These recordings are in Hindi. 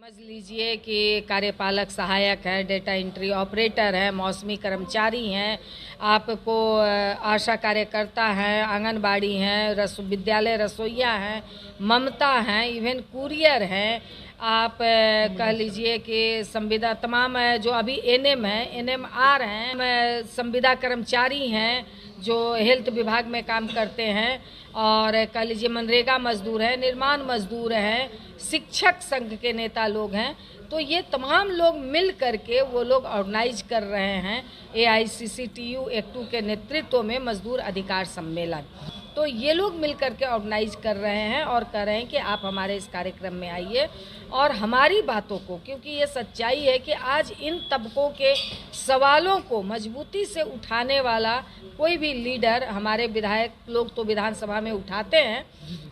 समझ लीजिए कि कार्यपालक सहायक है, डेटा एंट्री ऑपरेटर है, मौसमी कर्मचारी हैं, आपको आशा कार्यकर्ता हैं, आंगनबाड़ी हैं, विद्यालय रसोइया हैं, ममता हैं, इवन कुरियर हैं, आप कह लीजिए कि संविदा तमाम जो अभी एनएम है, एनएमआर हैं, संविदा कर्मचारी हैं जो हेल्थ विभाग में काम करते हैं, और कह लीजिए मनरेगा मजदूर हैं, निर्माण मजदूर हैं, शिक्षक संघ के नेता लोग हैं। तो ये तमाम लोग मिल करके वो लोग ऑर्गेनाइज कर रहे हैं AICCTU एक्टू के नेतृत्व में मजदूर अधिकार सम्मेलन। तो ये लोग मिल करके ऑर्गेनाइज कर रहे हैं और कह रहे हैं कि आप हमारे इस कार्यक्रम में आइए और हमारी बातों को, क्योंकि ये सच्चाई है कि आज इन तबकों के सवालों को मजबूती से उठाने वाला कोई भी लीडर, हमारे विधायक लोग तो विधानसभा में उठाते हैं,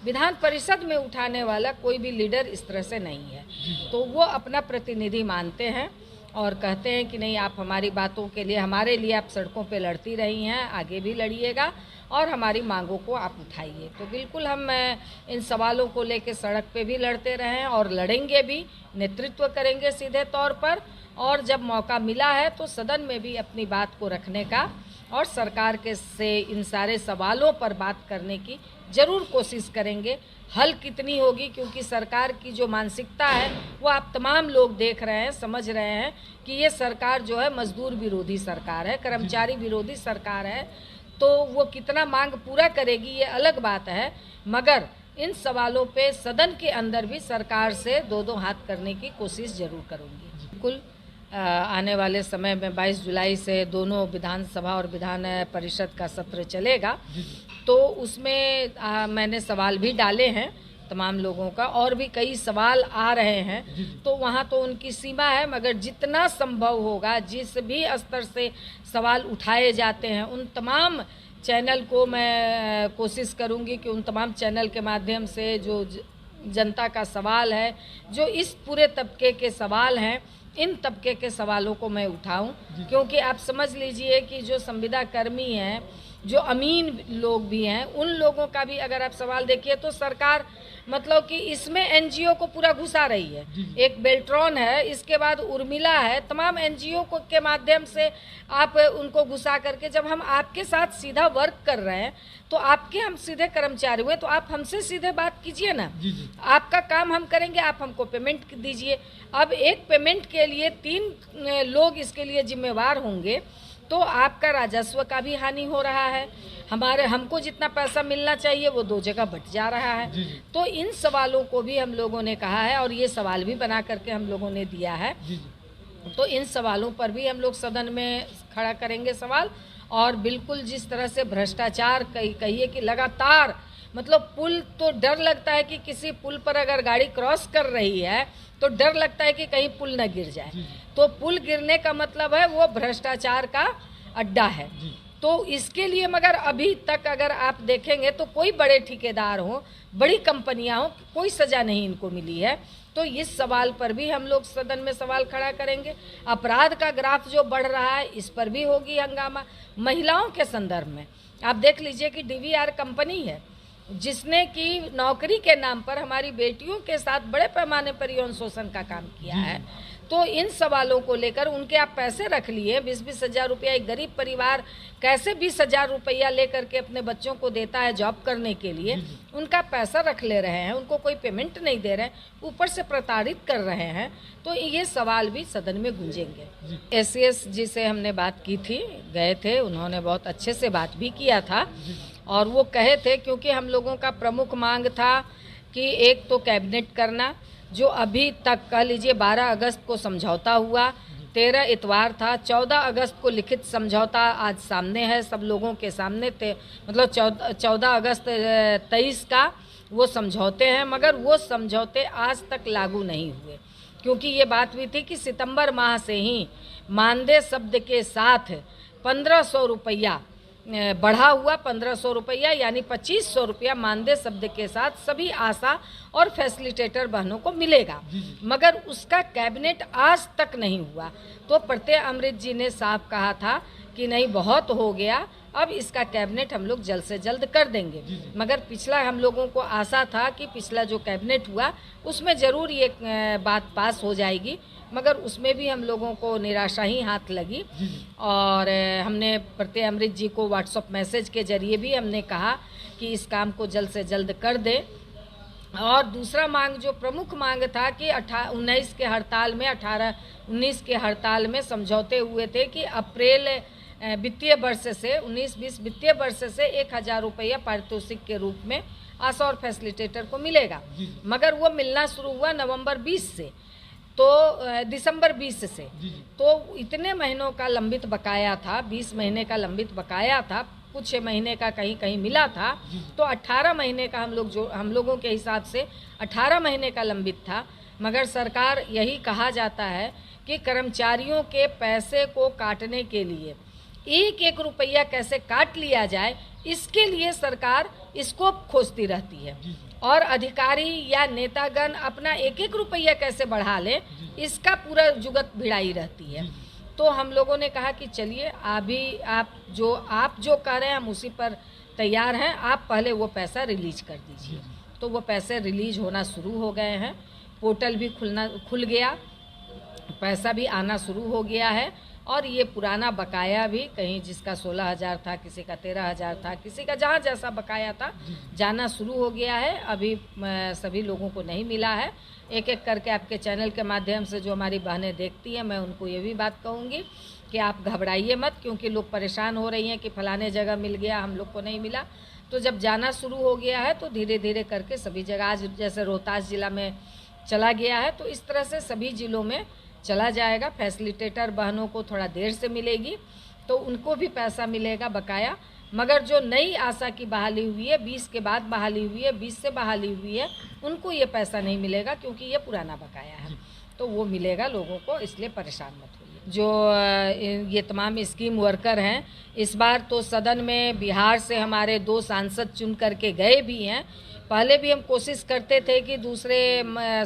विधान परिषद में उठाने वाला कोई भी लीडर इस तरह से नहीं है। तो वो अपना प्रतिनिधि मानते हैं और कहते हैं कि नहीं, आप हमारी बातों के लिए, हमारे लिए आप सड़कों पे लड़ती रही हैं, आगे भी लड़िएगा और हमारी मांगों को आप उठाइए। तो बिल्कुल हम इन सवालों को लेकर सड़क पे भी लड़ते रहे और लड़ेंगे भी, नेतृत्व करेंगे सीधे तौर पर, और जब मौका मिला है तो सदन में भी अपनी बात को रखने का और सरकार के से इन सारे सवालों पर बात करने की ज़रूर कोशिश करेंगे। हल कितनी होगी, क्योंकि सरकार की जो मानसिकता है वो आप तमाम लोग देख रहे हैं, समझ रहे हैं कि ये सरकार जो है मजदूर विरोधी सरकार है, कर्मचारी विरोधी सरकार है। तो वो कितना मांग पूरा करेगी ये अलग बात है, मगर इन सवालों पे सदन के अंदर भी सरकार से दो दो हाथ करने की कोशिश ज़रूर करूँगी। बिल्कुल आने वाले समय में 22 जुलाई से दोनों विधानसभा और विधान परिषद का सत्र चलेगा, तो उसमें मैंने सवाल भी डाले हैं तमाम लोगों का, और भी कई सवाल आ रहे हैं। तो वहाँ तो उनकी सीमा है, मगर जितना संभव होगा, जिस भी स्तर से सवाल उठाए जाते हैं, उन तमाम चैनल को मैं कोशिश करूँगी कि उन तमाम चैनल के माध्यम से जो जनता का सवाल है, जो इस पूरे तबके के सवाल हैं, इन तबके के सवालों को मैं उठाऊं। क्योंकि आप समझ लीजिए कि जो संविदा कर्मी हैं, जो अमीन लोग भी हैं, उन लोगों का भी अगर आप सवाल देखिए तो सरकार मतलब कि इसमें NGO को पूरा घुसा रही है। एक बेल्ट्रॉन है, इसके बाद उर्मिला है, तमाम NGO को के माध्यम से आप उनको घुसा करके, जब हम आपके साथ सीधा वर्क कर रहे हैं तो आपके हम सीधे कर्मचारी हुए, तो आप हमसे सीधे बात कीजिए ना। आपका काम हम करेंगे, आप हमको पेमेंट दीजिए। अब एक पेमेंट के लिए 3 लोग इसके लिए जिम्मेवार होंगे, तो आपका राजस्व का भी हानि हो रहा है, हमको जितना पैसा मिलना चाहिए वो 2 जगह बट जा रहा है। तो इन सवालों को भी हम लोगों ने कहा है और ये सवाल भी बना करके हम लोगों ने दिया है। तो इन सवालों पर भी हम लोग सदन में खड़ा करेंगे सवाल। और बिल्कुल जिस तरह से भ्रष्टाचार कहिए कि लगातार, मतलब पुल तो डर लगता है कि किसी पुल पर अगर गाड़ी क्रॉस कर रही है तो डर लगता है कि कहीं पुल न गिर जाए। तो पुल गिरने का मतलब है वो भ्रष्टाचार का अड्डा है। तो इसके लिए मगर अभी तक अगर आप देखेंगे तो कोई बड़े ठेकेदार हो, बड़ी कंपनियां हो, कोई सजा नहीं इनको मिली है। तो इस सवाल पर भी हम लोग सदन में सवाल खड़ा करेंगे। अपराध का ग्राफ जो बढ़ रहा है, इस पर भी होगी हंगामा। महिलाओं के संदर्भ में आप देख लीजिए कि DVR कंपनी है जिसने कि नौकरी के नाम पर हमारी बेटियों के साथ बड़े पैमाने पर यौन शोषण का काम किया है। तो इन सवालों को लेकर उनके आप पैसे रख लिए 20-20 हज़ार रुपया। एक गरीब परिवार कैसे 20 हज़ार रुपया लेकर के अपने बच्चों को देता है जॉब करने के लिए, उनका पैसा रख ले रहे हैं, उनको कोई पेमेंट नहीं दे रहे हैं, ऊपर से प्रताड़ित कर रहे हैं। तो ये सवाल भी सदन में गूंजेंगे। SCS जी से हमने बात की थी, गए थे, उन्होंने बहुत अच्छे से बात भी किया था और वो कहे थे, क्योंकि हम लोगों का प्रमुख मांग था कि एक तो कैबिनेट करना, जो अभी तक कह लीजिए 12 अगस्त को समझौता हुआ, 13 इतवार था, 14 अगस्त को लिखित समझौता आज सामने है, सब लोगों के सामने थे, मतलब 14 अगस्त 23 का वो समझौते हैं, मगर वो समझौते आज तक लागू नहीं हुए। क्योंकि ये बात भी थी कि सितंबर माह से ही मानदेय शब्द के साथ 1500 रुपया बढ़ा हुआ, 1500 रुपया यानी 2500 रुपया मानदेय शब्द के साथ सभी आशा और फैसिलिटेटर बहनों को मिलेगा, मगर उसका कैबिनेट आज तक नहीं हुआ। तो प्रत्यय अमृत जी ने साफ कहा था कि नहीं बहुत हो गया, अब इसका कैबिनेट हम लोग जल्द से जल्द कर देंगे। मगर पिछला हम लोगों को आशा था कि पिछला जो कैबिनेट हुआ उसमें ज़रूर ये बात पास हो जाएगी, मगर उसमें भी हम लोगों को निराशा ही हाथ लगी। और हमने प्रत्यय अमृत जी को व्हाट्सएप मैसेज के जरिए भी हमने कहा कि इस काम को जल्द से जल्द कर दें। और दूसरा मांग जो प्रमुख मांग था कि 19 के हड़ताल में 18-19 के हड़ताल में समझौते हुए थे कि अप्रैल वित्तीय वर्ष से 19-20 वित्तीय वर्ष से 1000 रुपया पारितोषिक के रूप में आशा और फैसिलिटेटर को मिलेगा, मगर वो मिलना शुरू हुआ नवंबर 20 से, तो दिसंबर 20 से, तो इतने महीनों का लंबित बकाया था, 20 महीने का लंबित बकाया था, कुछ महीने का कहीं कहीं मिला था, तो 18 महीने का हम लोगों के हिसाब से 18 महीने का लंबित था। मगर सरकार यही कहा जाता है कि कर्मचारियों के पैसे को काटने के लिए एक एक रुपया कैसे काट लिया जाए, इसके लिए सरकार इसको खोजती रहती है और अधिकारी या नेतागण अपना एक एक रुपया कैसे बढ़ा ले, इसका पूरा जुगत भिड़ाई रहती है। तो हम लोगों ने कहा कि चलिए आप जो कह रहे हैं हम उसी पर तैयार हैं, आप पहले वो पैसा रिलीज कर दीजिए। तो वो पैसे रिलीज होना शुरू हो गए हैं, पोर्टल भी खुल गया, पैसा भी आना शुरू हो गया है। और ये पुराना बकाया भी कहीं जिसका 16,000 था, किसी का 13,000 था, किसी का जहाँ जैसा बकाया था जाना शुरू हो गया है। अभी सभी लोगों को नहीं मिला है। एक एक करके आपके चैनल के माध्यम से जो हमारी बहनें देखती हैं, मैं उनको ये भी बात कहूँगी कि आप घबराइए मत, क्योंकि लोग परेशान हो रही हैं कि फलाने जगह मिल गया, हम लोग को नहीं मिला। तो जब जाना शुरू हो गया है तो धीरे धीरे करके सभी जगह, आज जैसे रोहतास जिला में चला गया है, तो इस तरह से सभी जिलों में चला जाएगा। फैसिलिटेटर बहनों को थोड़ा देर से मिलेगी, तो उनको भी पैसा मिलेगा बकाया। मगर जो नई आशा की बहाली हुई है, 20 के बाद बहाली हुई है, 20 से बहाली हुई है, उनको ये पैसा नहीं मिलेगा, क्योंकि ये पुराना बकाया है। तो वो मिलेगा लोगों को, इसलिए परेशान मत होइए। जो ये तमाम स्कीम वर्कर हैं, इस बार तो सदन में बिहार से हमारे 2 सांसद चुन करके गए भी हैं। पहले भी हम कोशिश करते थे कि दूसरे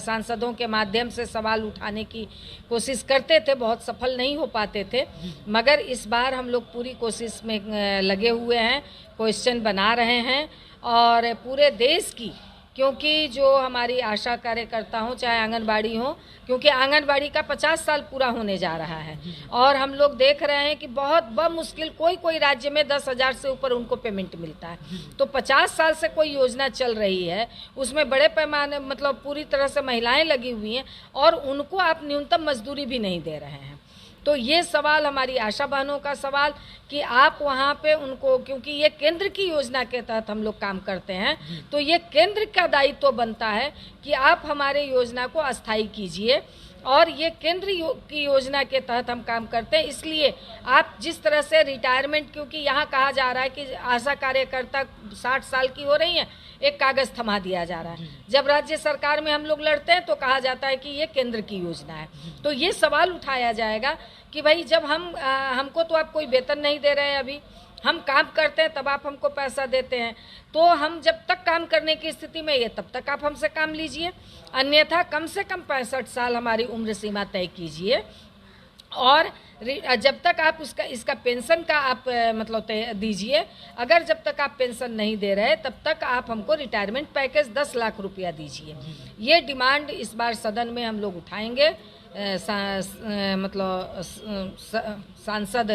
सांसदों के माध्यम से सवाल उठाने की कोशिश करते थे, बहुत सफल नहीं हो पाते थे। मगर इस बार हम लोग पूरी कोशिश में लगे हुए हैं, क्वेश्चन बना रहे हैं और पूरे देश की, क्योंकि जो हमारी आशा कार्यकर्ता हो चाहे आंगनबाड़ी हो, क्योंकि आंगनबाड़ी का 50 साल पूरा होने जा रहा है और हम लोग देख रहे हैं कि बहुत बमुश्किल कोई राज्य में 10,000 से ऊपर उनको पेमेंट मिलता है। तो 50 साल से कोई योजना चल रही है, उसमें बड़े पैमाने मतलब पूरी तरह से महिलाएं लगी हुई हैं और उनको आप न्यूनतम मजदूरी भी नहीं दे रहे हैं। तो ये सवाल हमारी आशा बहनों का सवाल कि आप वहाँ पे उनको, क्योंकि ये केंद्र की योजना के तहत हम लोग काम करते हैं, तो ये केंद्र का दायित्व बनता है कि आप हमारे योजना को अस्थायी कीजिए और ये केंद्र की योजना के तहत हम काम करते हैं। इसलिए आप जिस तरह से रिटायरमेंट, क्योंकि यहाँ कहा जा रहा है कि आशा कार्यकर्ता 60 साल की हो रही हैं, एक कागज़ थमा दिया जा रहा है। जब राज्य सरकार में हम लोग लड़ते हैं तो कहा जाता है कि ये केंद्र की योजना है। तो ये सवाल उठाया जाएगा कि भाई जब हमको तो आप कोई वेतन नहीं दे रहे हैं, अभी हम काम करते हैं तब आप हमको पैसा देते हैं, तो हम जब तक काम करने की स्थिति में ये तब तक आप हमसे काम लीजिए, अन्यथा कम से कम 65 साल हमारी उम्र सीमा तय कीजिए। और जब तक आप इसका पेंशन का आप मतलब दीजिए। अगर जब तक आप पेंशन नहीं दे रहे तब तक आप हमको रिटायरमेंट पैकेज 10 लाख रुपया दीजिए। ये डिमांड इस बार सदन में हम लोग उठाएंगे। मतलब सांसद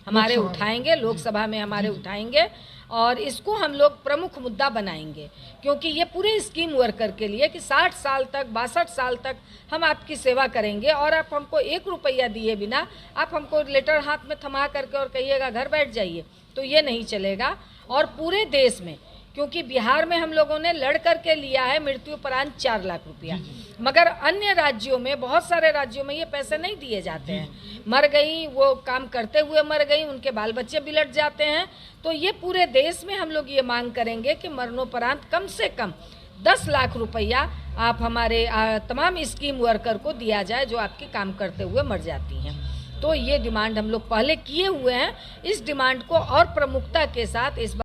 हमारे उठाएंगे, लोकसभा में हमारे उठाएंगे और इसको हम लोग प्रमुख मुद्दा बनाएंगे, क्योंकि ये पूरे स्कीम वर्कर के लिए कि 60 साल तक 62 साल तक हम आपकी सेवा करेंगे और आप हमको 1 रुपया दिए बिना आप हमको लेटर हाथ में थमा करके और कहिएगा घर बैठ जाइए, तो ये नहीं चलेगा। और पूरे देश में, क्योंकि बिहार में हम लोगों ने लड़ करके लिया है मृत्युपरांत 4 लाख रुपया, मगर अन्य राज्यों में, बहुत सारे राज्यों में ये पैसे नहीं दिए जाते हैं। मर गई, वो काम करते हुए मर गई, उनके बाल बच्चे बिलट जाते हैं। तो ये पूरे देश में हम लोग ये मांग करेंगे कि मरणोपरांत कम से कम 10 लाख रुपया आप हमारे तमाम स्कीम वर्कर को दिया जाए जो आपके काम करते हुए मर जाती हैं। तो ये डिमांड हम लोग पहले किए हुए हैं, इस डिमांड को और प्रमुखता के साथ इस